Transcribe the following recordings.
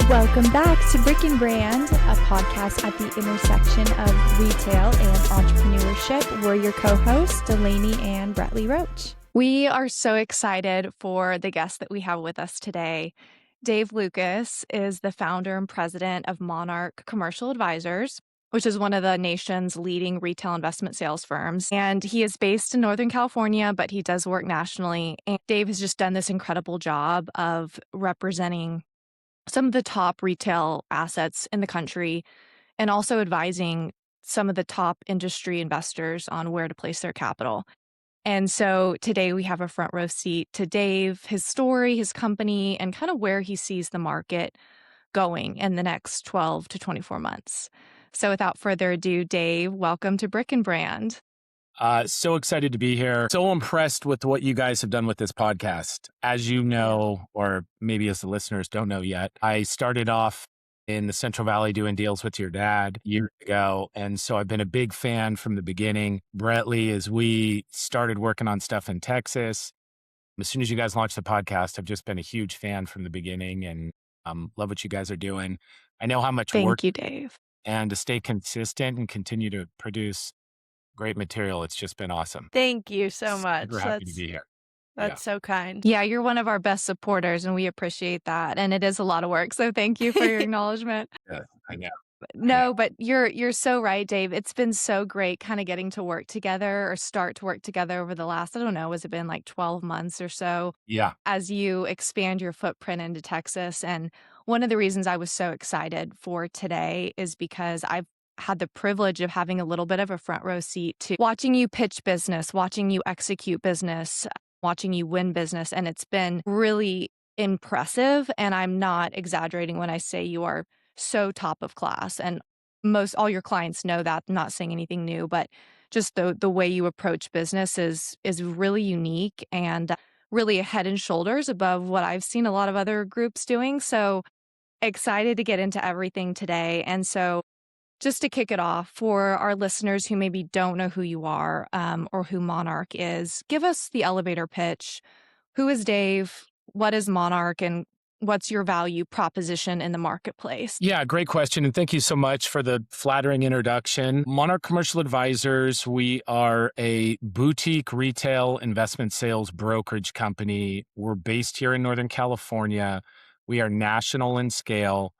Welcome back to Brick and Brand, a podcast at the intersection of retail and entrepreneurship. We're your co-hosts, Delaney and Brettley Roach. We are so excited for the guest that we have with us today. Dave Lucas is the founder and president of Monarch Commercial Advisors, which is one of the nation's leading retail investment sales firms. And he is based in Northern California, but he does work nationally. And Dave has just done this incredible job of representing some of the top retail assets in the country and also advising some of the top industry investors on where to place their capital. And so today we have a front row seat to Dave, his story, his company, and kind of where he sees the market going in the next 12 to 24 months. So without further ado, Dave, welcome to Brick and Brand. So excited to be here. So impressed with what you guys have done with this podcast. As you know, or maybe as the listeners don't know yet, I started off in the Central Valley doing deals with your dad years ago. And so I've been a big fan from the beginning. Brettley, as we started working on stuff in Texas, as soon as you guys launched the podcast, I've just been a huge fan from the beginning and love what you guys are doing. I know how much work. Thank you, Dave. And to stay consistent and continue to produce great material. It's just been awesome. Thank you so much. We're happy to be here. That's so kind. Yeah, you're one of our best supporters, and we appreciate that. And it is a lot of work, so thank you for your acknowledgement. Yeah, I know. No, but you're so right, Dave. It's been so great kind of getting to work together or start to work together over the last, I don't know, has it been like 12 months or so? Yeah. As you expand your footprint into Texas. And one of the reasons I was so excited for today is because I've had the privilege of having a little bit of a front row seat to watching you pitch business, watching you execute business, watching you win business. And it's been really impressive. And I'm not exaggerating when I say you are so top of class. And all your clients know that. I'm not saying anything new, but just the way you approach business is really unique and really head and shoulders above what I've seen a lot of other groups doing. So excited to get into everything today. And so just to kick it off, for our listeners who maybe don't know who you are or who Monarch is, give us the elevator pitch. Who is Dave? What is Monarch? And what's your value proposition in the marketplace? Yeah, great question. And thank you so much for the flattering introduction. Monarch Commercial Advisors, we are a boutique retail investment sales brokerage company. We're based here in Northern California. We are national in scale.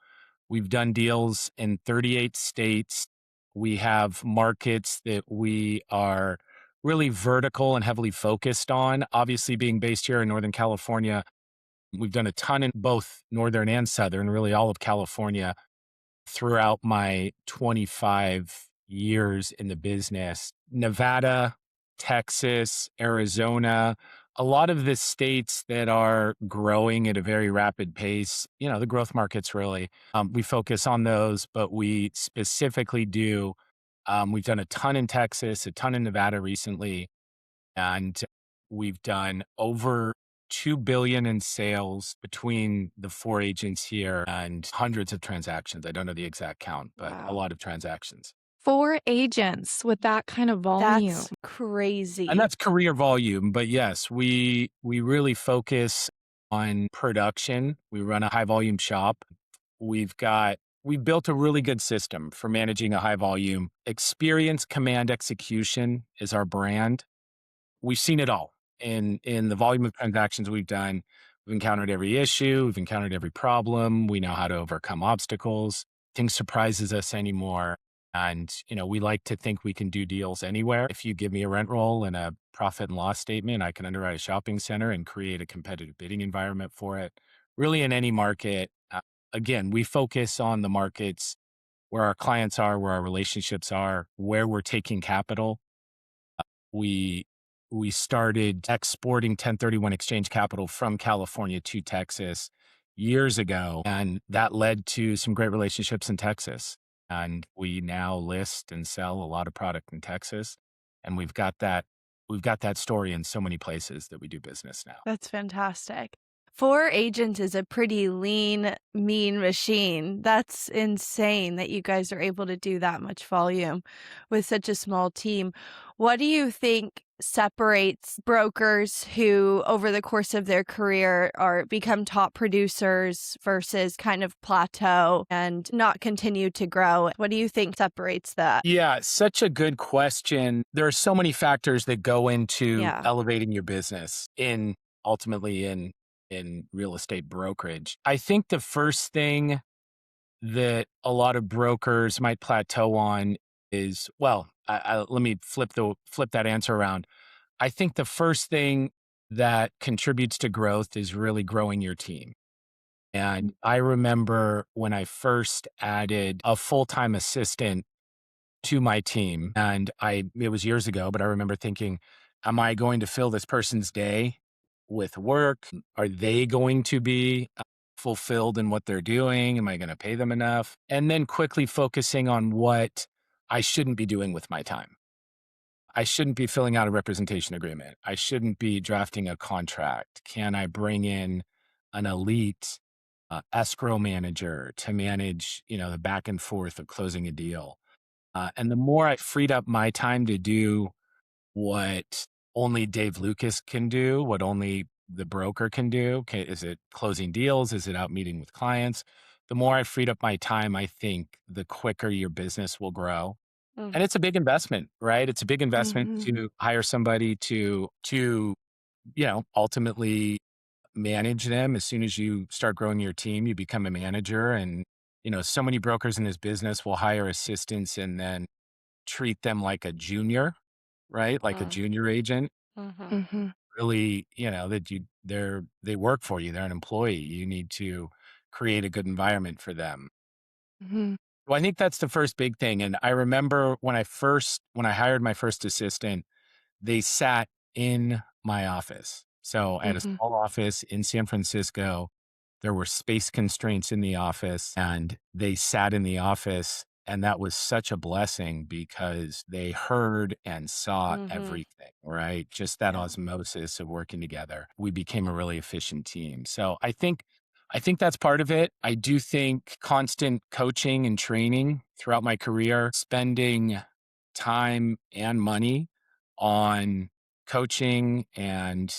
We've done deals in 38 states. We have markets that we are really vertical and heavily focused on. Obviously, being based here in Northern California, we've done a ton in both Northern and Southern, really all of California throughout my 25 years in the business. Nevada, Texas, Arizona, a lot of the states that are growing at a very rapid pace, the growth markets really, we focus on those, but we specifically we've done a ton in Texas, a ton in Nevada recently, and we've done over $2 billion in sales between the 4 agents here and hundreds of transactions. I don't know the exact count, but a lot of transactions. 4 agents with that kind of volume. That's crazy. And that's career volume. But yes, we really focus on production. We run a high volume shop. We've built a really good system for managing a high volume. Experience, command, execution is our brand. We've seen it all in the volume of transactions we've done. We've encountered every issue. We've encountered every problem. We know how to overcome obstacles. Nothing surprises us anymore. And, we like to think we can do deals anywhere. If you give me a rent roll and a profit and loss statement, I can underwrite a shopping center and create a competitive bidding environment for it. Really in any market. Again, we focus on the markets where our clients are, where our relationships are, where we're taking capital. We started exporting 1031 exchange capital from California to Texas years ago, and that led to some great relationships in Texas. And we now list and sell a lot of product in Texas. And we've got that story in so many places that we do business now. That's fantastic. 4 agents is a pretty lean, mean machine. That's insane that you guys are able to do that much volume with such a small team. What do you think separates brokers who, over the course of their career, are become top producers versus kind of plateau and not continue to grow? What do you think separates that? Yeah, such a good question. There are so many factors that go into Yeah. elevating your business ultimately in real estate brokerage. I think the first thing that a lot of brokers might plateau on is, well, let me flip that answer around. I think the first thing that contributes to growth is really growing your team. And I remember when I first added a full-time assistant to my team, and it was years ago, but I remember thinking, am I going to fill this person's day with work? Are they going to be fulfilled in what they're doing? Am I going to pay them enough? And then quickly focusing on what I shouldn't be doing with my time. I shouldn't be filling out a representation agreement. I shouldn't be drafting a contract. Can I bring in an elite escrow manager to manage, the back and forth of closing a deal? And the more I freed up my time to do what only Dave Lucas can do, what only the broker can do, okay, is it closing deals? Is it out meeting with clients? The more I freed up my time, I think the quicker your business will grow. Mm. And it's a big investment, right? It's a big investment Mhm. to hire somebody to ultimately manage them. As soon as you start growing your team, you become a manager. And, so many brokers in this business will hire assistants and then treat them like a junior, right? Like a Mm. junior agent. Mhm. Mhm. Really, they work for you. They're an employee. You need to create a good environment for them. Mhm. Well, I think that's the first big thing. And I remember when I hired my first assistant, they sat in my office. So I had a Mhm. small office in San Francisco. There were space constraints in the office, and they sat in the office. And that was such a blessing because they heard and saw Mhm. everything, right? Just that Yeah. osmosis of working together. We became a really efficient team. So I think that's part of it. I do think constant coaching and training throughout my career, spending time and money on coaching and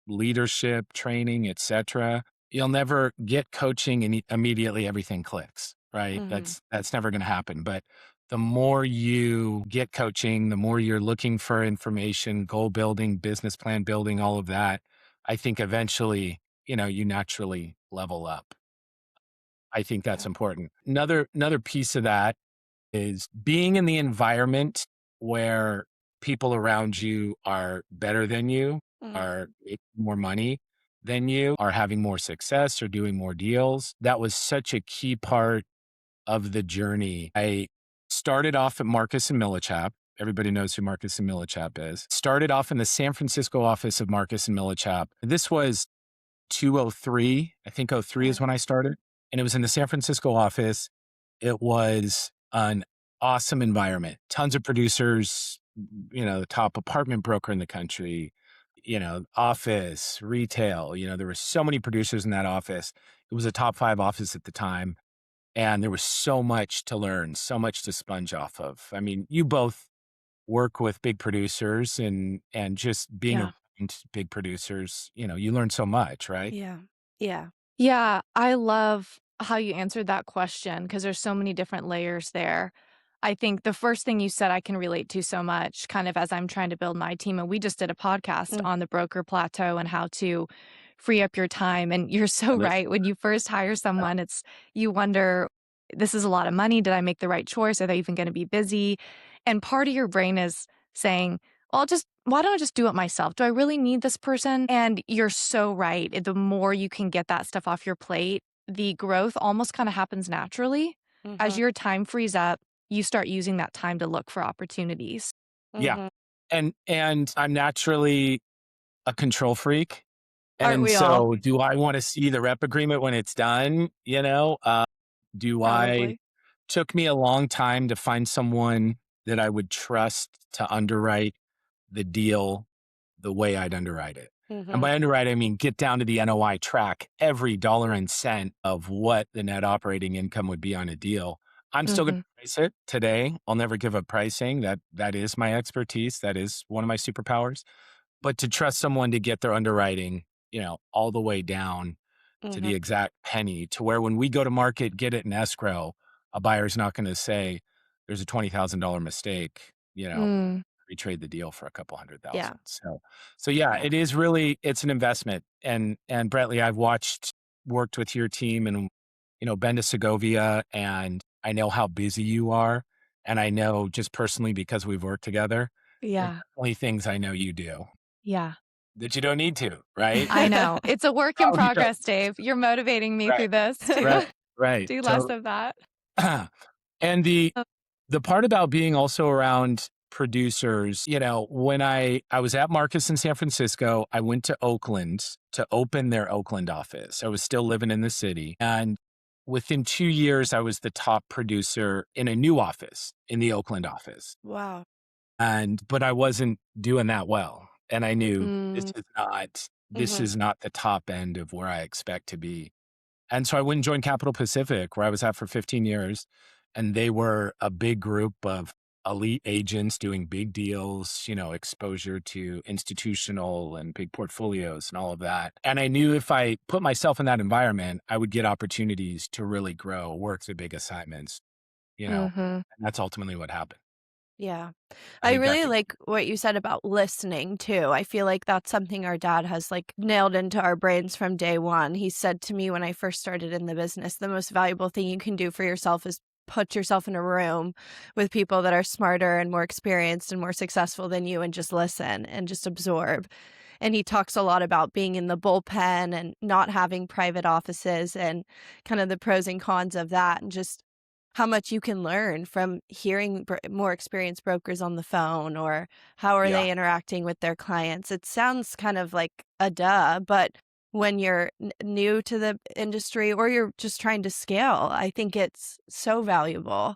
leadership training, etc. You'll never get coaching and immediately everything clicks, right? Mhm. That's never going to happen. But the more you get coaching, the more you're looking for information, goal building, business plan building, all of that, I think eventually, you naturally level up. I think that's Yeah. important. Another piece of that is being in the environment where people around you are better than you, Mm. are making more money than you, are having more success or doing more deals. That was such a key part of the journey. I started off at Marcus and Millichap. Everybody knows who Marcus and Millichap is. Started off in the San Francisco office of Marcus and Millichap. This was 203. I think '03 is Okay. when I started. And it was in the San Francisco office. It was an awesome environment. Tons of producers, the top apartment broker in the country, office, retail, there were so many producers in that office. It was a top 5 office at the time. And there was so much to learn, so much to sponge off of. I mean, you both work with big producers and just being Yeah. around big producers, you learn so much, right? Yeah. Yeah. Yeah, I love how you answered that question because there's so many different layers there. I think the first thing you said I can relate to so much kind of as I'm trying to build my team, and we just did a podcast Mm. on the broker plateau and how to free up your time, and you're so And right. When you first hire someone, you wonder, "This is a lot of money. Did I make the right choice? Are they even gonna be busy?" And part of your brain is saying, well, just why don't I just do it myself? Do I really need this person? And you're so right. The more you can get that stuff off your plate, the growth almost kind of happens naturally. As Mhm. your time frees up, you start using that time to look for opportunities. yeah. Mhm. And I'm naturally a control freak. Aren't And we all? so do I want to see the rep agreement when it's done? Do I Probably. took me a long time to find someone that I would trust to underwrite the deal the way I'd underwrite it. And by underwriting, I mean, get down to the NOI, track every dollar and cent of what the net operating income would be on a deal. I'm still going to price it today. I'll never give up pricing. That is my expertise. That is one of my superpowers. But to trust someone to get their underwriting, all the way down to the exact penny, to where when we go to market, get it in escrow, a buyer's not going to say there's a $20,000 mistake, we trade the deal for a couple $100,000. Yeah. So yeah, it is really, it's an investment. And Brettley, I've worked with your team and, been to Segovia, and I know how busy you are. And I know just personally, because we've worked together, there's Yeah. definitely things I know you do Yeah. that you don't need to, right? I know. It's a work in Oh, yeah. progress, Dave. You're motivating me through Right, this to right. do less of that. And the part about being also around producers, when I was at Marcus in San Francisco, I went to Oakland to open their Oakland office. I was still living in the city. And within 2 years, I was the top producer in a new office, in the Oakland office. Wow. But I wasn't doing that well. And I knew this Mhm. is not the top end of where I expect to be. And so I went and joined Capital Pacific, where I was at for 15 years. And they were a big group of elite agents doing big deals, exposure to institutional and big portfolios and all of that. And I knew if I put myself in that environment, I would get opportunities to really grow, work the big assignments, and that's ultimately what happened. Yeah. I I think that really could, like what you said about listening too. I feel like that's something our dad has like nailed into our brains from day one. He said to me when I first started in the business, the most valuable thing you can do for yourself is put yourself in a room with people that are smarter and more experienced and more successful than you and just listen and just absorb. And he talks a lot about being in the bullpen and not having private offices and kind of the pros and cons of that, and just how much you can learn from hearing more experienced brokers on the phone, or how are yeah, they interacting with their clients. It sounds kind of like a duh, but when you're new to the industry or you're just trying to scale, I think it's so valuable.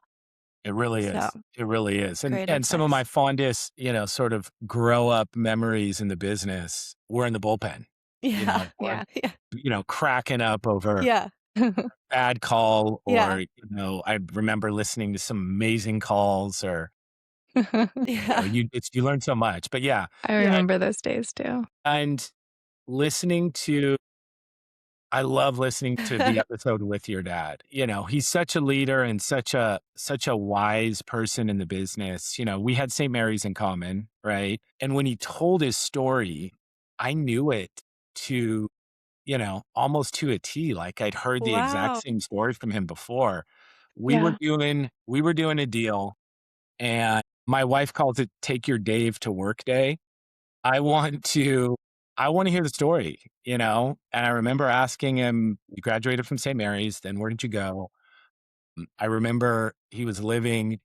it really So is. It really is. And great some of my advice. fondest, sort of grow up memories in the business were in the bullpen, Yeah. or, Yeah. Yeah. cracking up over Yeah. bad call, Yeah. or, I remember listening to some amazing calls, or, Yeah. you learn so much. But yeah, I Yeah. remember those days too. and listening to I love listening to the episode with your dad. He's such a leader and such a wise person in the business. We had St. Mary's in common, right? And when he told his story, I knew it to, almost to a T. Like I'd heard the exact Wow. same story from him before. Yeah. We were doing a deal, and my wife calls it take your Dave to work day. I want to I want to hear the story, And I remember asking him, "You graduated from St. Mary's, then where did you go?" I remember he was living,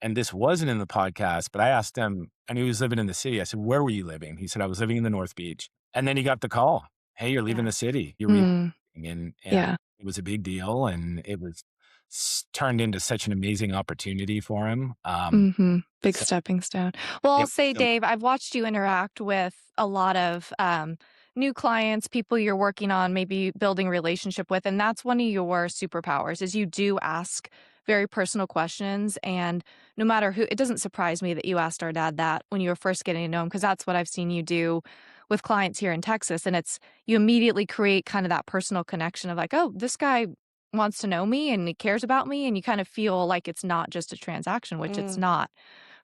and this wasn't in the podcast, but I asked him, and he was living in the city. I said, "Where were you living?" He said, "I was living in the North Beach." And then he got the call, "Hey, you're leaving Yeah. the city. You're Mm, relocating." And yeah. it was a big deal, and it was turned into such an amazing opportunity for him. Big So stepping stone. Well, I'll it say, was Dave, I've watched you interact with a lot of new clients, people you're working on, maybe building a relationship with, and that's one of your superpowers is you do ask very personal questions. And no matter who, it doesn't surprise me that you asked our dad that when you were first getting to know him, because that's what I've seen you do with clients here in Texas. And it's you immediately create kind of that personal connection of like, oh, this guy wants to know me and he cares about me, and you kind of feel like it's not just a transaction, which it's Mm. not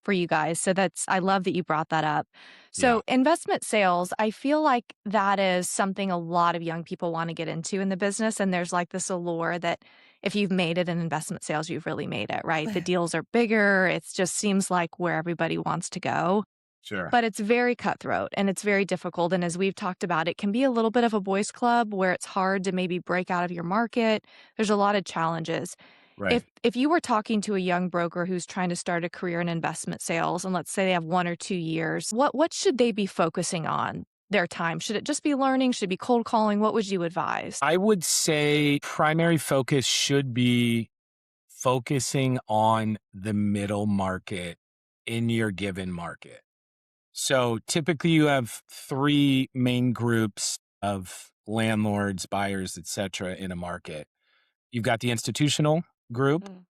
for you guys. So I love that you brought that up. yeah, So investment sales, I feel like that is something a lot of young people want to get into in the business. And there's like this allure that if you've made it in investment sales, you've really made it, right? The deals are bigger. It just seems like where everybody wants to go. sure. But it's very cutthroat and it's very difficult. And as we've talked about, it can be a little bit of a boys' club where it's hard to maybe break out of your market. There's a lot of challenges. Right. If you were talking to a young broker who's trying to start a career in investment sales, and let's say they have 1 or 2 years, what should they be focusing on their time? Should it just be learning? Should it be cold calling? What would you advise? I would say primary focus should be focusing on the middle market in your given market. So typically you have three main groups of landlords, buyers, et cetera, in a market. You've got the institutional group. Mm.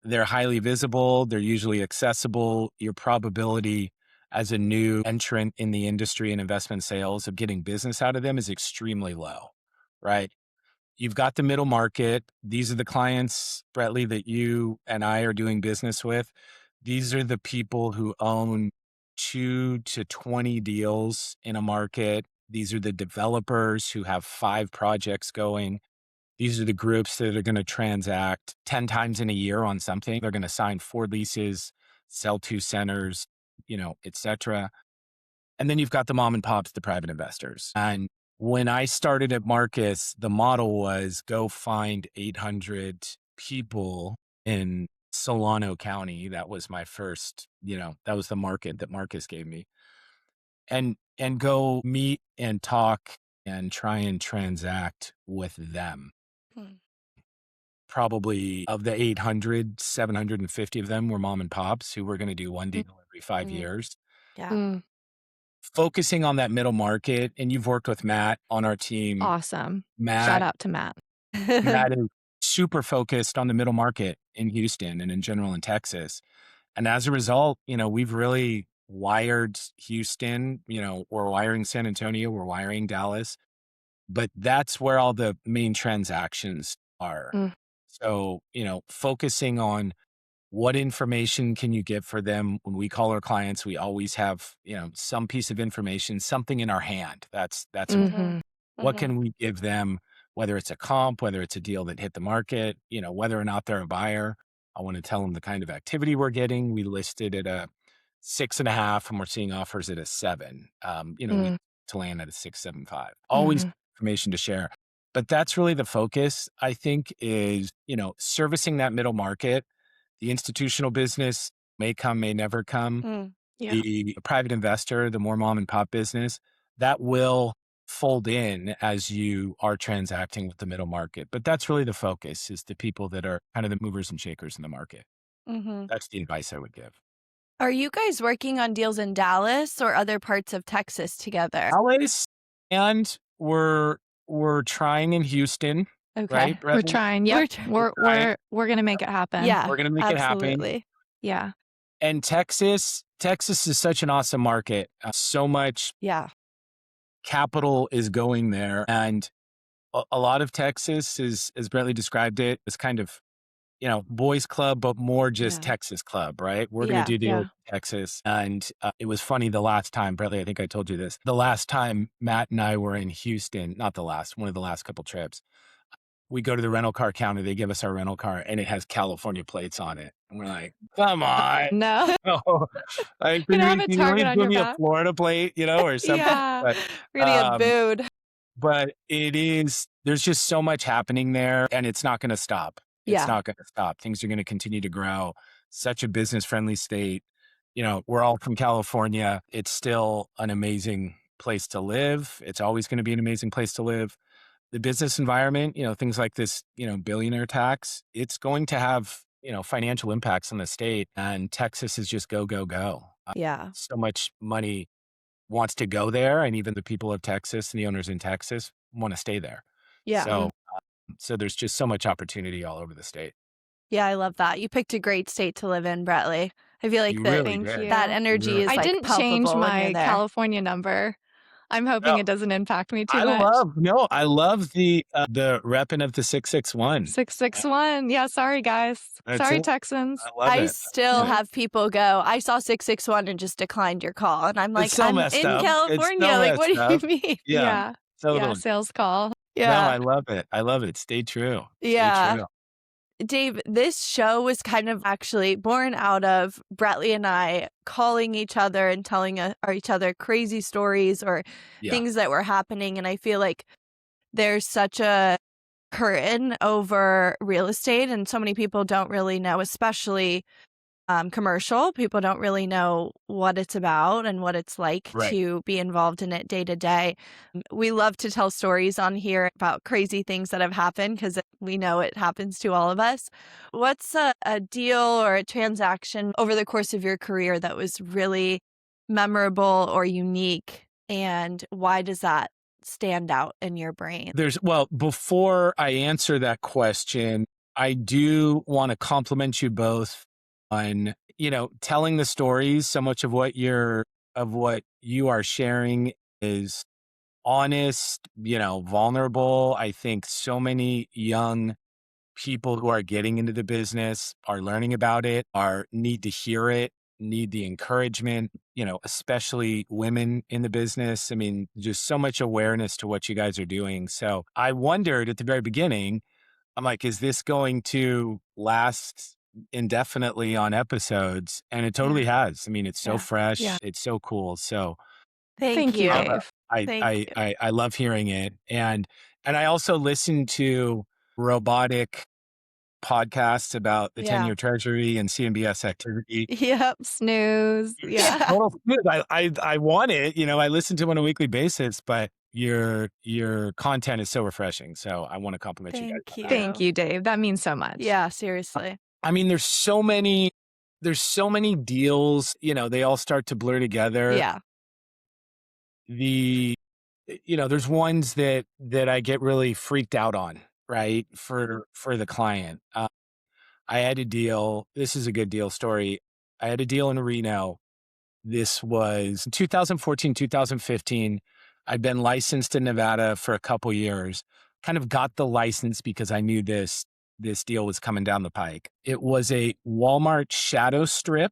They're highly visible. They're usually accessible. Your probability as a new entrant in the industry and investment sales of getting business out of them is extremely low, right? You've got the middle market. These are the clients, Bretley, that you and I are doing business with. These are the people who own 2 to 20 deals in a market. These are the developers who have 5 projects going. These are the groups that are going to transact 10 times in a year on something. They're going to sign 4 leases, sell 2 centers, et cetera. And then you've got the mom and pops, the private investors. And when I started at Marcus, the model was go find 800 people in Solano County. That was my first, that was the market that Marcus gave me. And go meet and talk and try and transact with them. Hmm. Probably of the 800, 750 of them were mom and pops who were going to do one deal every 5 years. Yeah. Focusing on that middle market, and you've worked with Matt on our team. Awesome. Matt Shout out to Matt. is super focused on the middle market in Houston and in general in Texas. And as a result, we've really wired Houston, we're wiring San Antonio, we're wiring Dallas, but that's where all the main transactions are. Mm. So, focusing on what information can you get for them? When we call our clients, we always have, some piece of information, something in our hand. That's Mhm. what can we give them, whether it's a comp, whether it's a deal that hit the market, whether or not they're a buyer. I want to tell them the kind of activity we're getting. We listed at a 6.5 and we're seeing offers at a 7. We to land at a 6.75. Always information to share. But that's really the focus, I think, is, servicing that middle market. The institutional business may come, may never come. Yeah. The private investor, the more mom and pop business, that will fold in as you are transacting with the middle market. But that's really the focus, is the people that are kind of the movers and shakers in the market. That's the advice I would give. Are you guys working on deals in Dallas or other parts of Texas together? Dallas, and we're trying in Houston, right, Okay. Brett? We're trying. Yep. We're going to make it happen. Yeah. We're going to make it happen. Absolutely. Yeah. And Texas is such an awesome market. So much Yeah. capital is going there. And a lot of Texas is, as Brentley described it, is kind of, boys club, but more just Yeah. Texas club, right? We're going Yeah. to do deals in Texas. And it was funny the last time, Brentley, I think I told you this, the last time Matt and I were in Houston, not the last, one of the last couple trips, we go to the rental car counter, they give us our rental car and it has California plates on it. And we're like, come on. No. Like, You're gonna have a can you target on give your me a back. Florida plate, or something? Yeah. But, We're gonna get booed. but there's just so much happening there and it's not going to stop. It's not going to stop. Things are going to continue to grow. Such a business friendly state. We're all from California. It's still an amazing place to live. It's always going to be an amazing place to live. The business environment, things like this, billionaire tax, it's going to have, financial impacts on the state, and Texas is just go, go, go. Yeah. So much money wants to go there. And even the people of Texas and the owners in Texas want to stay there. Yeah. So there's just so much opportunity all over the state. Yeah, I love that. You picked a great state to live in, Bretley. I feel like You that, really Thank did. you. that energy really is I like didn't palpable change when my you're there. California number. I'm hoping it doesn't impact me too I much. love the repping of the 661. 661. Yeah, sorry guys. That's Sorry, it. Texans. I love I it. still Yeah. have people go, I saw 661 and just declined your call. And I'm like, It's so I'm messed in up. It's California. so Like, what do messed you up. mean? Yeah. Totally. Sales call. No, Yeah. I love it. I love it. Stay true. Stay Yeah. true. Dave, this show was kind of actually born out of Bretley and I calling each other and telling each other crazy stories or Yeah. things that were happening. And I feel like there's such a curtain over real estate, and so many people don't really know, especially commercial. People don't really know what it's about and what it's like Right. to be involved in it day to day. We love to tell stories on here about crazy things that have happened because we know it happens to all of us. What's a deal or a transaction over the course of your career that was really memorable or unique, and why does that stand out in your brain? Well, before I answer that question, I do want to compliment you both on, telling the stories. So much of what you are sharing is honest, vulnerable. I think so many young people who are getting into the business are learning about it, need to hear it, need the encouragement, especially women in the business. I mean, just so much awareness to what you guys are doing. So I wondered at the very beginning, I'm like, is this going to last indefinitely on episodes? And it totally has. I mean, it's so fresh. Yeah. It's so cool. So Thank you, you. Dave. Thank you. I love hearing it. And I also listen to robotic podcasts about the Yeah. 10-year treasury and CMBS activity. Yep. Snooze. Yeah. Total snooze. I want it. I listen to them on a weekly basis, but your content is so refreshing. So I want to compliment you guys. Thank you. Thank you, Dave. That means so much. Yeah, seriously. I mean, there's so many deals, they all start to blur together. Yeah. There's ones that I get really freaked out on, right? For the client. I had a deal. This is a good deal story. I had a deal in Reno. This was 2014, 2015. I'd been licensed in Nevada for a couple years. Kind of got the license because I knew this deal was coming down the pike. It was a Walmart shadow strip.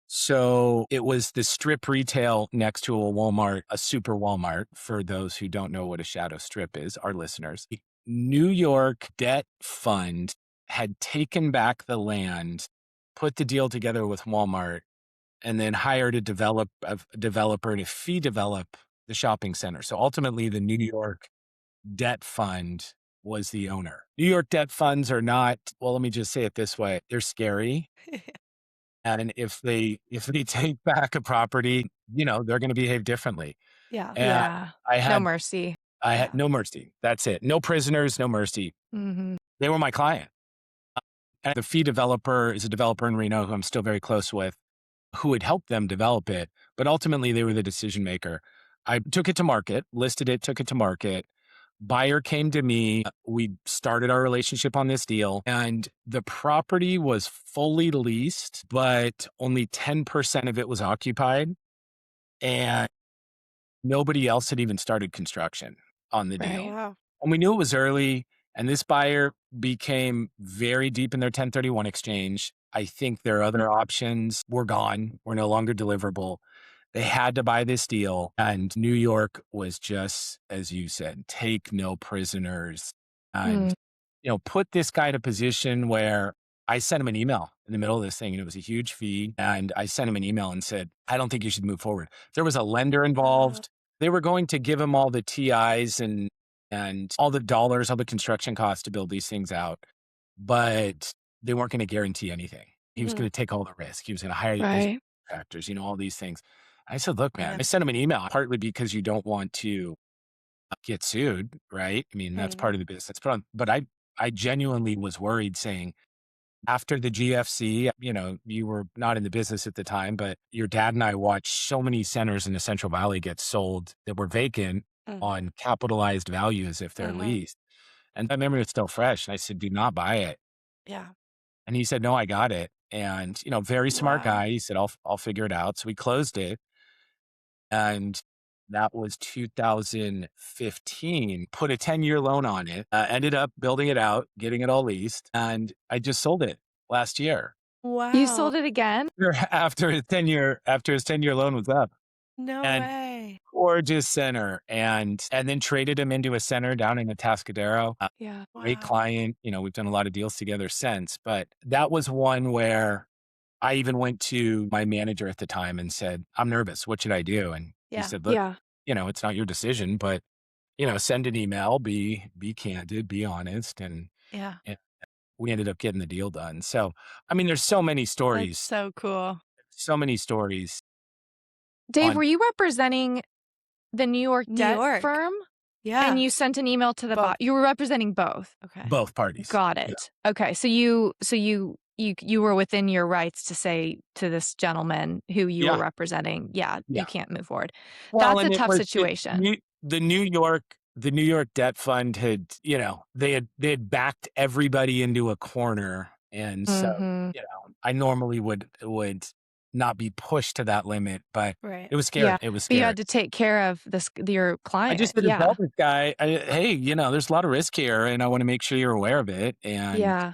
So it was the strip retail next to a Walmart, a super Walmart, for those who don't know what a shadow strip is, our listeners. The New York debt fund had taken back the land, put the deal together with Walmart, and then hired a developer to fee develop the shopping center. So ultimately, the New York debt fund was the owner. New York debt funds are not, well, let me just say it this way. They're scary. And if they take back a property, they're going to behave differently. Yeah. And Yeah. I had No mercy. I had no mercy. That's it. No prisoners, no mercy. Mm-hmm. They were my client. And the fee developer is a developer in Reno who I'm still very close with, who had helped them develop it. But ultimately, they were the decision maker. I took it to market, listed it, took it to market. Buyer came to me. We started our relationship on this deal, and the property was fully leased, but only 10% of it was occupied. And nobody else had even started construction on the deal. Oh, wow. And we knew it was early. And this buyer became very deep in their 1031 exchange. I think their other options were gone, were no longer deliverable. They had to buy this deal. And New York was just, as you said, take no prisoners. And, put this guy in a position where I sent him an email in the middle of this thing, and it was a huge fee. And I sent him an email and said, I don't think you should move forward. There was a lender involved. They were going to give him all the TIs and all the dollars, all the construction costs to build these things out. But they weren't going to guarantee anything. He was going to take all the risk. He was going to hire his contractors, all these things. I said, look, man, I sent him an email, partly because you don't want to get sued, right? I mean, that's part of the business. But I genuinely was worried, saying, after the GFC, you were not in the business at the time, but your dad and I watched so many centers in the Central Valley get sold that were vacant on capitalized values if they're leased. And I remember it's still fresh. And I said, do not buy it. Yeah. And he said, no, I got it. And, very smart guy. He said, I'll figure it out. So we closed it. And that was 2015, put a 10-year loan on it, ended up building it out, getting it all leased. And I just sold it last year. Wow. You sold it again? After his 10-year loan was up. No And way. gorgeous center. And then traded him into a center down in Atascadero. Yeah. Great client. We've done a lot of deals together since. But that was one where I even went to my manager at the time and said, I'm nervous. What should I do? And he said, look, it's not your decision, but, send an email, be candid, be honest. And we ended up getting the deal done. So, I mean, there's so many stories. That's so cool. So many stories. Dave, were you representing the New York debt firm? Yeah. And you sent an email to the bot. You were representing both. Okay. Both parties. Got it. Yeah. Okay. So you you were within your rights to say to this gentleman who you were Yeah. representing, "Yeah, Yeah. you can't move forward." Well, That's a and it tough was situation. the New York debt fund had, they had backed everybody into a corner. And so, Mhm. I normally would not be pushed to that limit, but Right. it was scary. Yeah, It was but you scary. had to take care of your I client. just had to tell Yeah. this guy, hey, there's a lot of risk here and I want to make sure you're aware of it. And, Yeah.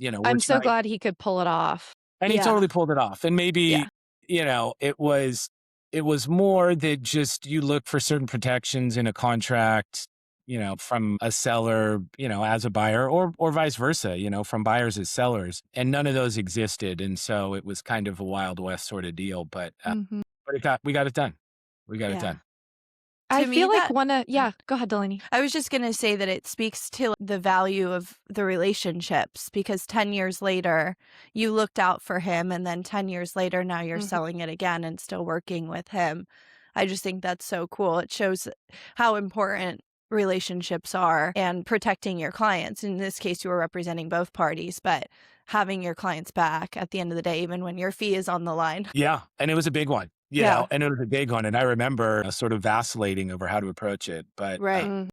we're I'm so trying. glad he could pull it off. And he Yeah. totally pulled it off. And maybe, Yeah. it was more that just you look for certain protections in a contract, from a seller, as a buyer, or vice versa, from buyers as sellers. And none of those existed. And so it was kind of a Wild West sort of deal. But Mhm. we got it done. We got it Yeah. done. I To me, feel like that yeah, go ahead, Delaney. I was just going to say that it speaks to the value of the relationships because 10 years later, you looked out for him. And then 10 years later, now you're Mhm. selling it again and still working with him. I just think that's so cool. It shows how important relationships are and protecting your clients. In this case, you were representing both parties, but having your clients back at the end of the day, even when your fee is on the line. Yeah. And it was a big one, Yeah. and it was a big one. And I remember sort of vacillating over how to approach it. But Right. Mm.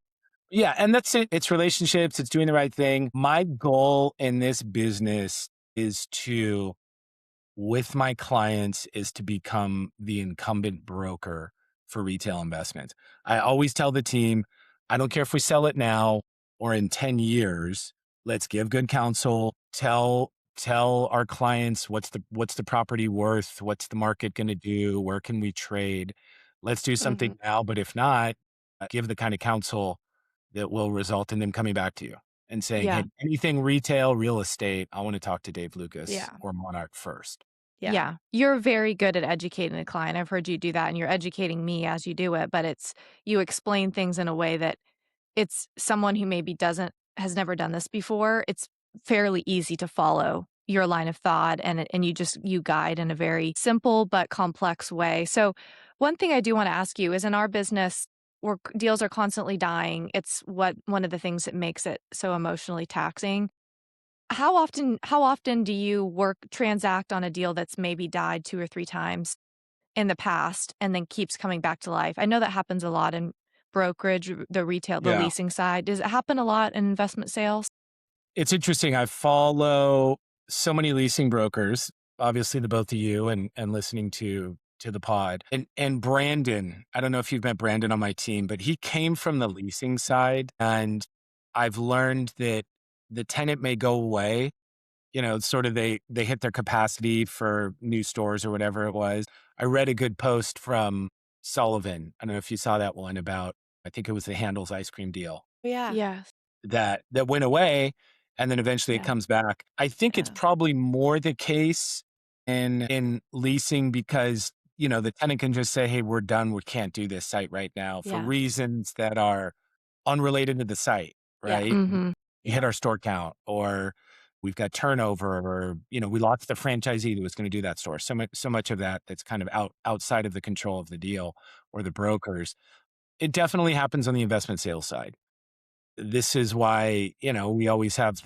yeah, and that's it. It's relationships, it's doing the right thing. My goal in this business is to, with my clients, is to become the incumbent broker for retail investments. I always tell the team, I don't care if we sell it now or in 10 years, let's give good counsel, tell our clients what's the property worth, what's the market going to do, where can we trade? Let's do something Mhm. now, but if not, give the kind of counsel that will result in them coming back to you and saying, "Hey, Yeah. anything retail, real estate, I want to talk to Dave Lucas Yeah. or Monarch first." Yeah. Yeah. You're very good at educating a client. I've heard you do that, and you're educating me as you do it, but you explain things in a way that it's someone who maybe has never done this before. It's fairly easy to follow your line of thought, and you guide in a very simple but complex way. So one thing I do want to ask you is, in our business where deals are constantly dying, it's one of the things that makes it so emotionally taxing. How often do you transact on a deal that's maybe died 2 or 3 times in the past and then keeps coming back to life? I know that happens a lot in brokerage, the retail, the Yeah. leasing side. Does it happen a lot in investment sales? It's interesting. I follow so many leasing brokers, obviously the both of you and listening to the pod. And Brandon, I don't know if you've met Brandon on my team, but he came from the leasing side. And I've learned that the tenant may go away, sort of they hit their capacity for new stores or whatever it was. I read a good post from Sullivan. I don't know if you saw that one about, I think it was the Handles ice cream deal Yeah. Yes. that went away, and then eventually it Yeah. comes back. I think it's Yeah. probably more the case in leasing because, the tenant can just say, "Hey, we're done. We can't do this site right now," for Yeah. reasons that are unrelated to the site, Yeah. right? Mhm. We hit Yeah. our store count, or we've got turnover, or, we lost the franchisee that was going to do that store. So much of that that's kind of outside of the control of the deal or the brokers. It definitely happens on the investment sales side. This is why, we always have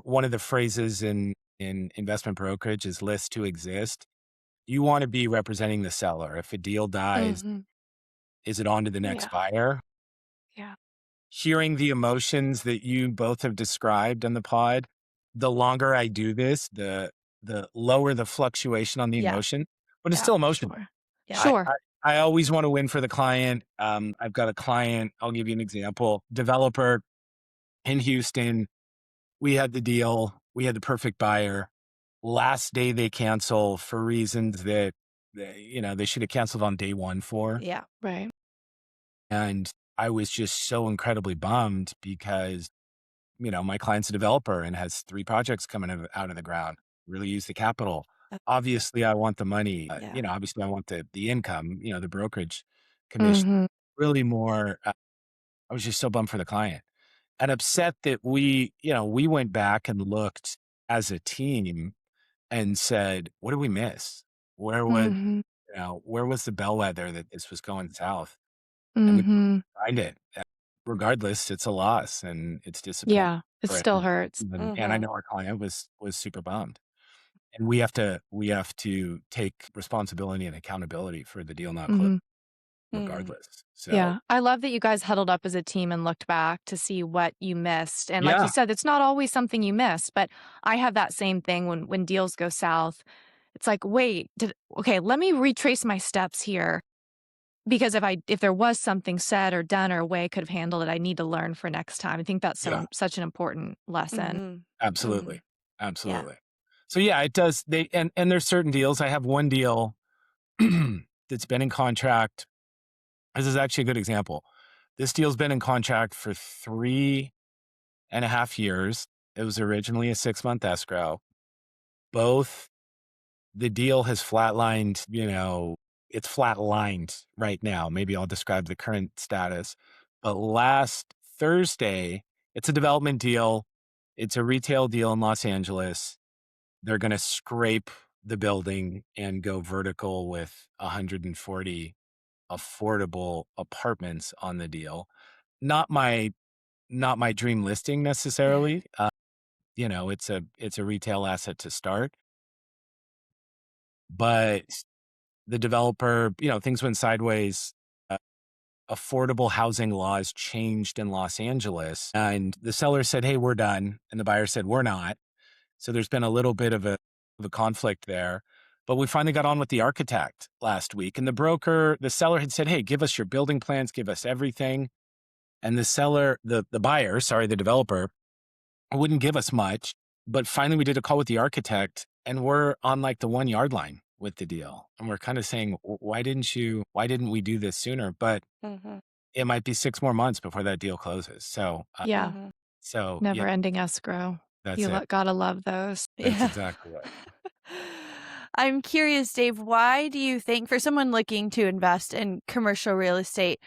one of the phrases in investment brokerage is list to exist. You want to be representing the seller. If a deal dies, Mhm. is it on to the next Yeah. buyer? Yeah. Hearing the emotions that you both have described on the pod, the longer I do this, the lower the fluctuation on the Yeah. emotion, but it's Yeah. still emotional. Sure. Yeah. I, Sure. I, I always want to win for the client. I've got a client, I'll give you an example, developer in Houston. We had the deal. We had the perfect buyer. Last day they cancel for reasons that they should have canceled on day one for. Yeah. Right. And I was just so incredibly bummed because, my client's a developer and has 3 projects coming out of the ground. Really use the capital. Uh, Obviously, I want the money. Yeah. Obviously, I want the income. The brokerage commission. Mhm. Really more. I was just so bummed for the client and upset that we went back and looked as a team and said, what did we miss? Where was, Mhm. where was the bellwether that this was going south? And we couldn't Mhm. find it. Regardless, it's a loss and it's disappointing. Yeah. It still hurts. And I Mm-hmm. know our client was super bummed. And we have to take responsibility and accountability for the deal not closing Hmm. regardless. So Yeah. I love that you guys huddled up as a team and looked back to see what you missed. And like you yeah, said, it's not always something you miss, but I have that same thing when deals go south. It's like, wait, okay, let me retrace my steps here. Because if there was something said or done or a way I could have handled it, I need to learn for next time. I think that's yeah, such an important lesson. Mhm. Mhm. absolutely. Yeah. Absolutely. So yeah, it does. And there's certain deals. I have one deal that's been in contract. This is actually a good example. This deal's been in contract for 3.5 years. It was originally a 6-month escrow. Both the deal has flatlined, it's flatlined right now. Maybe I'll describe the current status. But last Thursday, it's a development deal. It's a retail deal in Los Angeles. They're going to scrape the building and go vertical with 140 affordable apartments on the deal. Not my not my dream listing necessarily. It's a retail asset to start, but the developer, things went sideways. Uh, Affordable housing laws changed in Los Angeles, and the seller said, "Hey, we're done," and the buyer said, "We're not." So there's been a little bit of a conflict there. But we finally got on with the architect last week, and the seller had said, "Hey, give us your building plans, give us everything." And the buyer, sorry, the developer, wouldn't give us much. But finally, we did a call with the architect, and we're on like the 1 yard line with the deal. And we're kind of saying, why didn't we do this sooner? But Mhm. it might be 6 more months before that deal closes. Yeah. Mhm. Yeah, Never ending escrow. that's it. Gotta love those. That's Yeah. exactly right. I'm curious, Dave, why do you think for someone looking to invest in commercial real estate,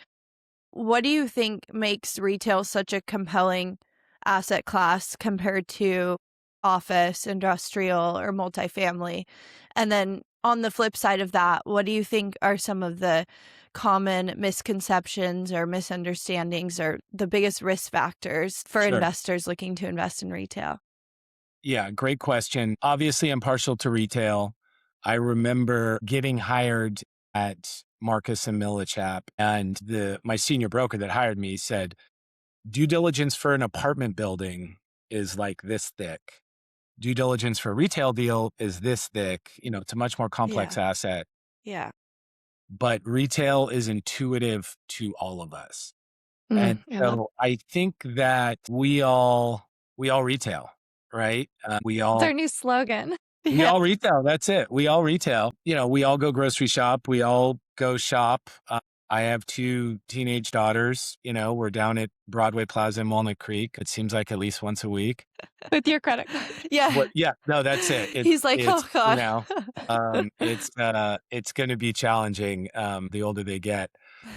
what do you think makes retail such a compelling asset class compared to office, industrial, or multifamily? And then on the flip side of that, what do you think are some of the common misconceptions or misunderstandings or the biggest risk factors for Sure. investors looking to invest in retail? Yeah, great question. Obviously, I'm partial to retail. I remember getting hired at Marcus and Millichap, and my senior broker that hired me said, due diligence for an apartment building is like this thick. Due diligence for a retail deal is this thick. It's a much more complex Yeah. asset, Yeah. but retail is intuitive to all of us. And I love so I think that we all retail, right? We it's all our new slogan. We Yeah. all retail. That's it. We all retail. We all go grocery shop. We all go shop. I have 2 teenage daughters. We're down at Broadway Plaza in Walnut Creek. It seems like at least once a week. With your credit card. Yeah. But yeah, no, that's it. He's like, It's, "Oh god." it's going to be challenging the older they get.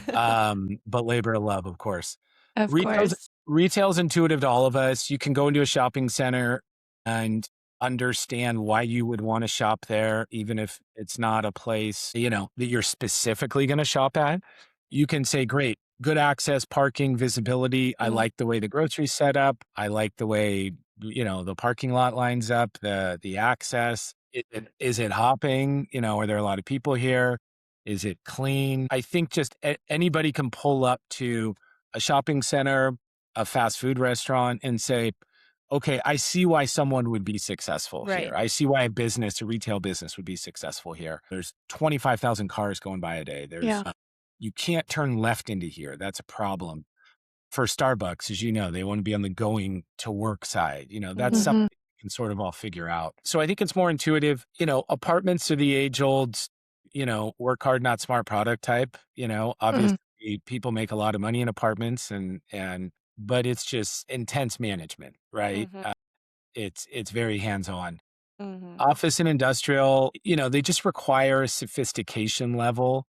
But labor of love, of course. Of Retail's course. retail's intuitive to all of us. You can go into a shopping center and understand why you would want to shop there, even if it's not a place, that you're specifically going to shop at. You can say, great, good access, parking, visibility. I Mm, like the way the grocery's set up. I like the way, the parking lot lines up, the access. Is it hopping? Are there a lot of people here? Is it clean? I think just anybody can pull up to a shopping center, a fast food restaurant, and say, okay, I see why someone would be successful here. right. I see why a retail business would be successful here. There's 25,000 cars going by a day. Yeah. You can't turn left into here. That's a problem. For Starbucks, as you know, they want to be on the going to work side. That's Mhm. something Hmm. you can sort of all figure out. So I think it's more intuitive. Apartments are the age old, work hard, not smart product type. Hmm. Obviously people make a lot of money in apartments but it's just intense management, right? Mhm. It's very hands-on. Mhm. Office and industrial, they just require a sophistication level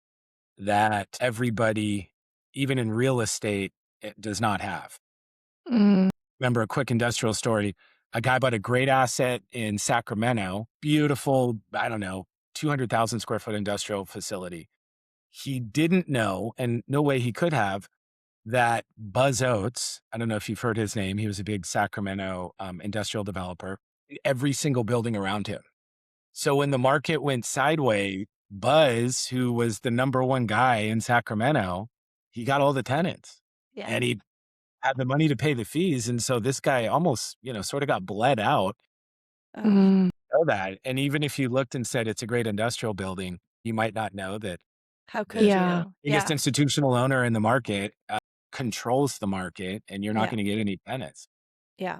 that everybody, even in real estate, does not have. Mm. Remember a quick industrial story. A guy bought a great asset in Sacramento, beautiful, I don't know, 200,000 square foot industrial facility. He didn't know, and no way he could have, that Buzz Oates, I don't know if you've heard his name, he was a big Sacramento industrial developer, every single building around him. So when the market went sideways, Buzz, who was the number one guy in Sacramento, he got all the tenants Yeah. and he had the money to pay the fees. And so this guy almost, sort of got bled out. Oh, Mm. Know that. And even if you looked and said it's a great industrial building, you might not know that how the could Yeah. you? biggest Yeah. institutional owner in the market controls the market and you're not Yeah. going to get any tenants. Yeah.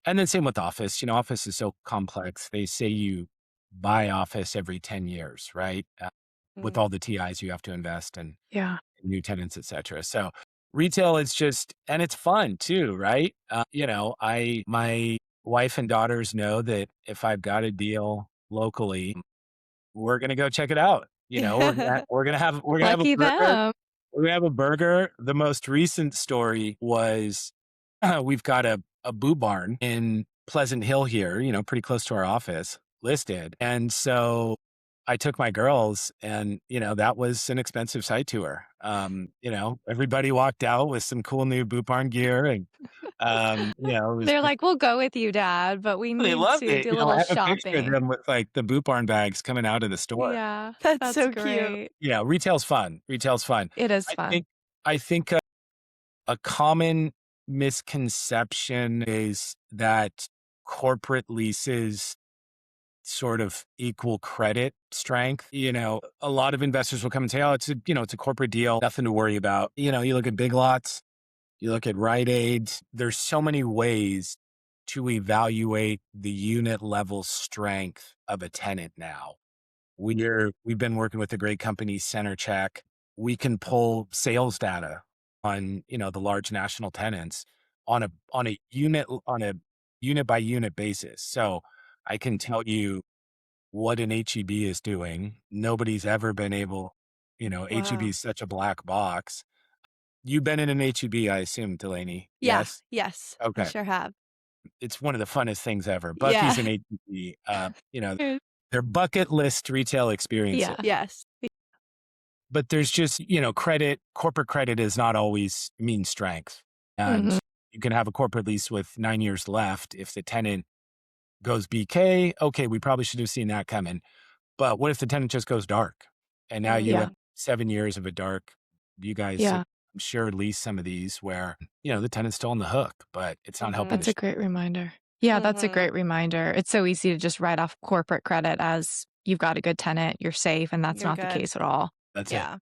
And then same with office. Office is so complex. They say you buy office every 10 years, right? With Mm. all the TIs you have to invest in Yeah. new tenants, et cetera. So retail is just, and it's fun too, right? My wife and daughters know that if I've got a deal locally, we're going to go check it out. We're gonna have a Lucky burger. them. We're gonna have a burger. The most recent story was we've got a boo barn in Pleasant Hill here, pretty close to our office listed. And so I took my girls and, that was an expensive site tour. Everybody walked out with some cool new boot barn gear and, it was They're just, like, "We'll go with you, Dad, but we they need loved to it. do a I little have a picture of shopping." them with like the boot barn bags coming out of the store. Yeah, That's that's so cute. great. Retail's fun. Retail's fun. It is I fun. think, I think a common misconception is that corporate leases sort of equal credit strength. A lot of investors will come and say, "Oh, it's a corporate deal, nothing to worry about." You look at Big Lots, you look at Rite Aid. There's so many ways to evaluate the unit level strength of a tenant now. We've been working with a great company, CenterCheck. We can pull sales data on, the large national tenants on a unit by unit basis. So I can tell you what an HEB is doing. Nobody's ever been able, HEB Wow. is such a black box. You've been in an HEB, I assume, Delaney. Yeah. Yes? Yes. I Okay. sure have. It's one of the funnest things ever. Bucky's Yeah. an HEB. Mm. They're bucket list retail experiences. Yeah. Yes. But there's just, corporate credit is not always mean strength. And Mhm. you can have a corporate lease with 9 years left. If the tenant goes BK, okay, we probably should have seen that coming. But what if the tenant just goes dark? And now you Yeah. have 7 years of a dark, you guys, Yeah. I'm sure lease some of these where, the tenant's still on the hook, but it's not helping That's the a great reminder. Yeah, that's a great reminder. It's so easy to just write off corporate credit as you've got a good tenant, you're safe, and that's You're not the good. case at all. That's it. Yeah.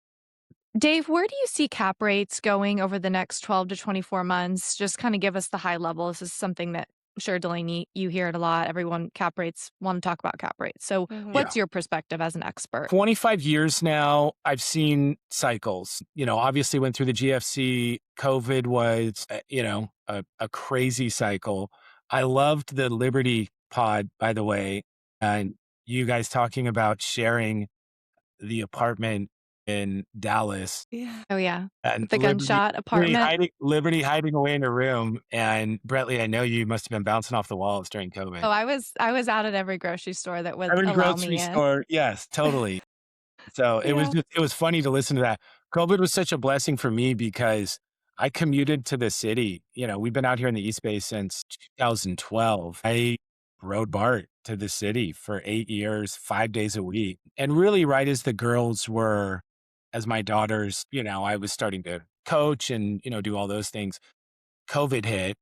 Dave, where do you see cap rates going over the next 12 to 24 months? Just kind of give us the high level. This is something that I'm sure, Delaney, you hear it a lot. Everyone, cap rates, want to talk about cap rates. So, Mhm. what's your perspective as an expert? 25 years now, I've seen cycles. Obviously went through the GFC. COVID was, a crazy cycle. I loved the Liberty pod, by the way, and you guys talking about sharing the apartment in Dallas Yeah. Oh, yeah. and The gunshot apartment. Liberty hiding away in a room. And Brentley, I know you must have been bouncing off the walls during COVID. Oh, I was out at every grocery store that would Every allow grocery me in. store, yes, totally. So Yeah. it was funny to listen to that. COVID was such a blessing for me because I commuted to the city. We've been out here in the East Bay since 2012. I rode BART to the city for 8 years, 5 days a week. And really right as the girls were, as my daughters, I was starting to coach and, do all those things. COVID hit,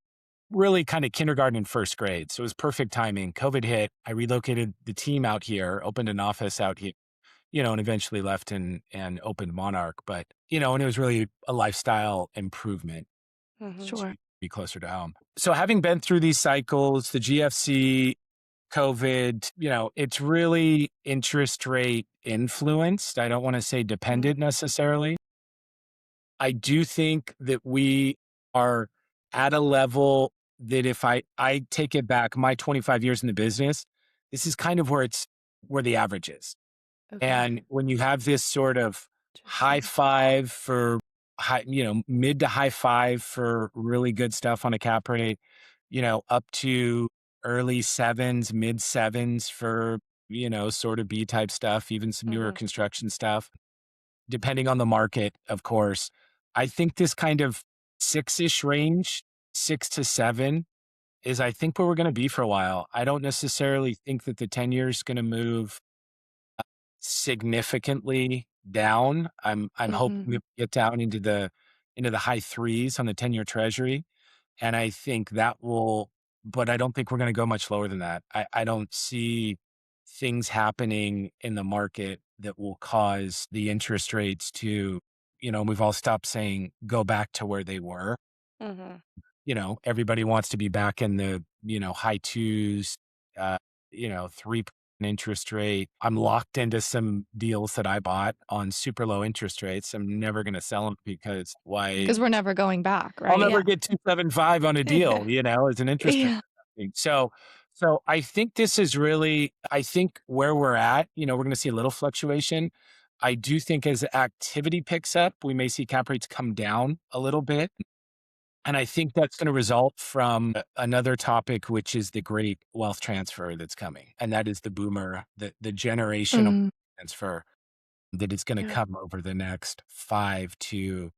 really kind of kindergarten and first grade. So it was perfect timing. COVID hit. I relocated the team out here, opened an office out here, and eventually left and opened Monarch. But, and it was really a lifestyle improvement Mhm. Sure. to be closer to home. So having been through these cycles, the GFC, COVID, it's really interest rate influenced. I don't want to say dependent necessarily. I do think that we are at a level that if I take it back, my 25 years in the business, this is kind of where the average is. Okay. And when you have this sort of high Interesting. five for mid to high five for really good stuff on a cap rate, up to early sevens, mid sevens for, sort of B type stuff, even some newer Mhm. construction stuff, depending on the market, of course. I think this kind of 6-ish range, 6 to 7 is I think where we're going to be for a while. I don't necessarily think that the 10 year is going to move significantly down. I'm hoping Mhm. to get down into the high threes on the 10 year treasury. And I think that will, but I don't think we're going to go much lower than that. I don't see things happening in the market that will cause the interest rates to, we've all stopped saying go back to where they were. Mhm. Everybody wants to be back in the, high twos, 3% interest rate. I'm locked into some deals that I bought on super low interest rates. I'm never going to sell them because why? Because we're never going back, I'll right? never Yeah. get 275 on a deal, as an interest rate. Yeah. Thing. So I think this is really, I think where we're at, we're going to see a little fluctuation. I do think as activity picks up, we may see cap rates come down a little bit. And I think that's going to result from another topic, which is the great wealth transfer that's coming. And that is the boomer, the generational Mm. transfer that is going to Yeah. come over the next 5 to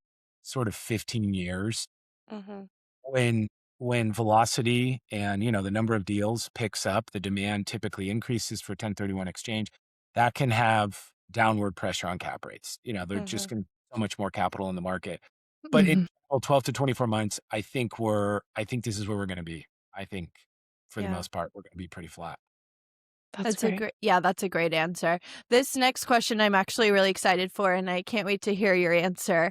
sort of 15 years Mhm. when when velocity and the number of deals picks up, the demand typically increases for 1031 exchange. That can have downward pressure on cap rates. They're just Mhm. going to so much more capital in the market. But in Mhm. 12 to 24 months, I think this is where we're going to be. I think for the Yeah. most part, we're going to be pretty flat. That's great. That's a great answer. This next question I'm actually really excited for, and I can't wait to hear your answer.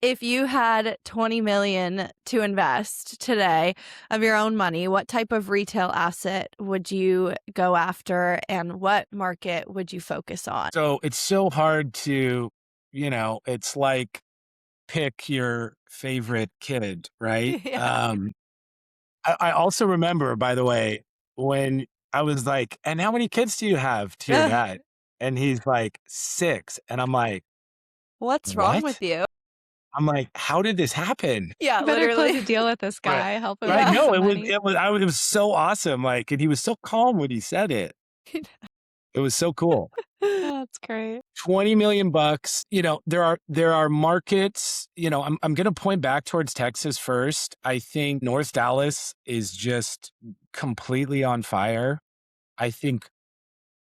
If you had 20 million to invest today of your own money, what type of retail asset would you go after and what market would you focus on? So it's so hard to, it's like pick your favorite kid, right? Yeah. I also remember, by the way, when I was like, "And how many kids do you have?" to your dad, and he's like, "6." And I'm like, What's wrong "What?" with you? I'm like, "How did this happen?" Yeah, You better close literally. a deal with this Right. guy, help him Right. make Yeah. No, some it was money. it was I was it was so awesome, like, and he was so calm when he said it. It was so cool. Oh, that's great. 20 million bucks. There are markets, I'm going to point back towards Texas first. I think North Dallas is just completely on fire. I think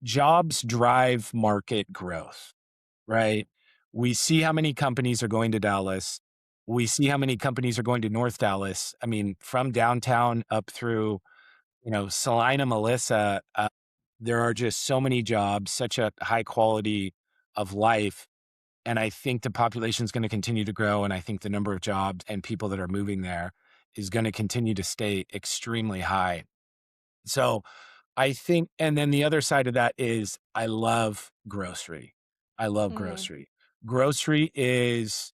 jobs drive market growth, right? We see how many companies are going to Dallas. We see how many companies are going to North Dallas. I mean, from downtown up through, Salina, Melissa, there are just so many jobs, such a high quality of life. And I think the population is going to continue to grow. And I think the number of jobs and people that are moving there is going to continue to stay extremely high. So I think, and then the other side of that is I love grocery. I love Mhm. grocery. Grocery is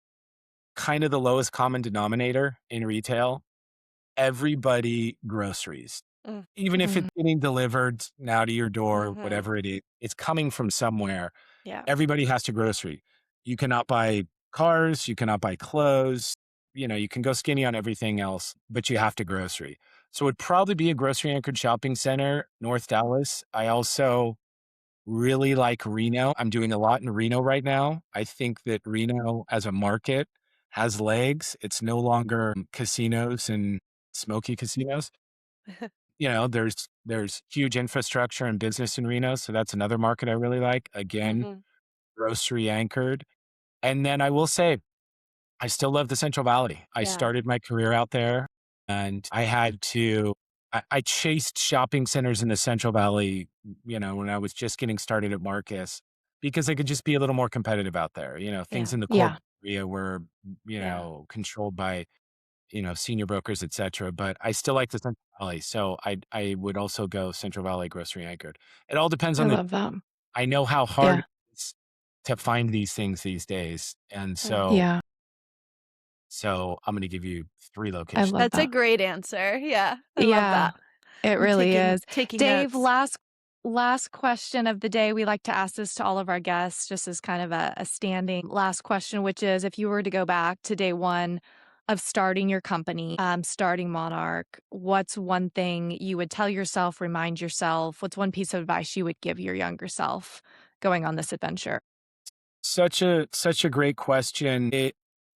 kind of the lowest common denominator in retail. Everybody groceries, Mm. even if it's Mhm. getting delivered now to your door, Mhm. whatever it is, it's coming from somewhere. Yeah. Everybody has to grocery. You cannot buy cars, you cannot buy clothes, you can go skinny on everything else, but you have to grocery. So it'd probably be a grocery anchored shopping center, North Dallas. I also really like Reno. I'm doing a lot in Reno right now. I think that Reno as a market has legs. It's no longer casinos and smoky casinos. There's huge infrastructure and business in Reno, so that's another market I really like. Again, Mhm. grocery anchored. And then I will say, I still love the Central Valley. I Yeah. started my career out there and I chased shopping centers in the Central Valley, when I was just getting started at Marcus because I could just be a little more competitive out there. Things Yeah. in the Yeah, corporate area were, Yeah. controlled by, senior brokers, et cetera. But I still like the Central Valley. So I would also go Central Valley grocery anchored. It all depends I on love that. I know how hard Yeah, it is to find these things these days. And Mhm. yeah, so I'm going to give you 3 I locations. love That's a that. great answer. Yeah. I love Yeah, that. it I'm really taking is. taking Dave, notes. last question of the day. We like to ask this to all of our guests, just as kind of a standing last question, which is if you were to go back to day one of starting your company, starting Monarch, what's one thing you would tell yourself, remind yourself? What's one piece of advice you would give your younger self going on this adventure? Such a great question.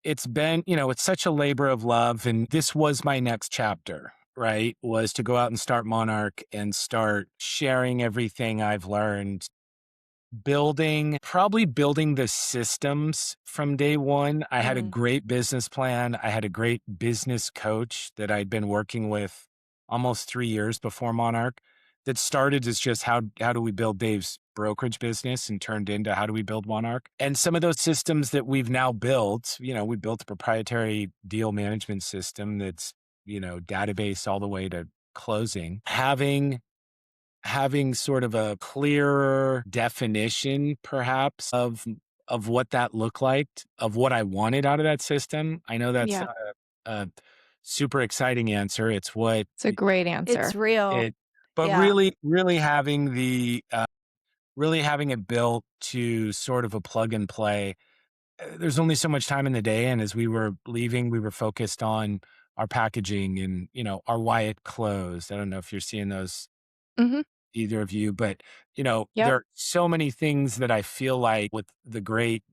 It's been, it's such a labor of love and this was my next chapter. right, was to go out and start Monarch and start sharing everything I've learned, probably building the systems from day one. I had a Mm. great business plan. I had a great business coach that I'd been working with almost 3 years before Monarch that started as just how do we build Dave's brokerage business and turned into how do we build Monarch. And some of those systems that we've now built, we built a proprietary deal management system that's, database all the way to closing. Having sort of a clearer definition perhaps of what that looked like, of what I wanted out of that system. I know that's Yeah, not a super exciting answer. It's what it's a great It's answer. real. it but Yeah. really having it built to sort of a plug and play. There's only so much time in the day, and as we were leaving, we were focused on our packaging and, our why it closed. I don't know if you're seeing those, Mhm. either of you, but Yep. there are so many things that I feel like with the great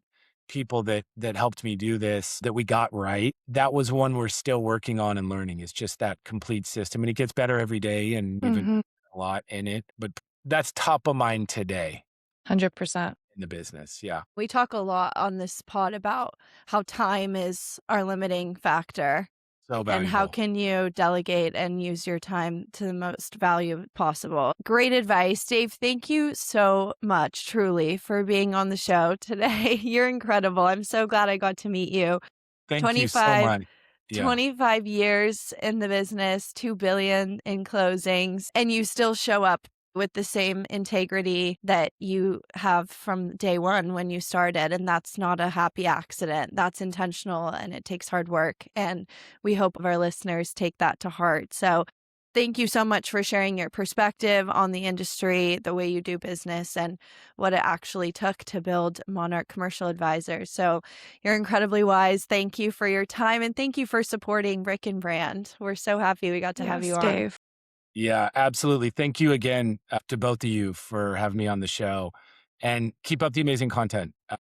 people that helped me do this that we got right. That was one we're still working on and learning. Is just that complete system, and it gets better every day, and we've invested Mhm. a lot in it. But that's top of mind today 100%. in the business. Yeah, We talk a lot on this pod about how time is our limiting factor so and how valuable. can you delegate and use your time to the most value possible. Great advice. Dave, thank you so much, truly, for being on the show today. You're incredible. I'm so glad I got to meet you. Thank you so 25 much. Yeah. 25 years in the business, 2 billion in closings, and you still show up with the same integrity that you have from day one when you started. And that's not a happy accident. That's intentional and it takes hard work. And we hope our listeners take that to heart. So thank you so much for sharing your perspective on the industry, the way you do business, and what it actually took to build Monarch Commercial Advisors. So you're incredibly wise. Thank you for your time and thank you for supporting Brick and Brand. We're so happy we got to have you Yes, on. Dave. Yeah, absolutely. Thank you again to both of you for having me on the show, and keep up the amazing content.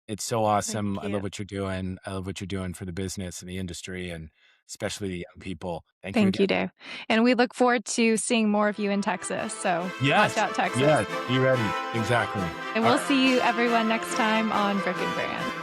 It's so awesome. Thank I love you. what you're doing. I love what you're doing for the business and the industry, and especially the young people. Thank you Thank again. you, Dave. And we look forward to seeing more of you in Texas. So watch Yes, out, Texas. yes. Be ready. Exactly. And All we'll right. see you everyone next time on Brick and Brand.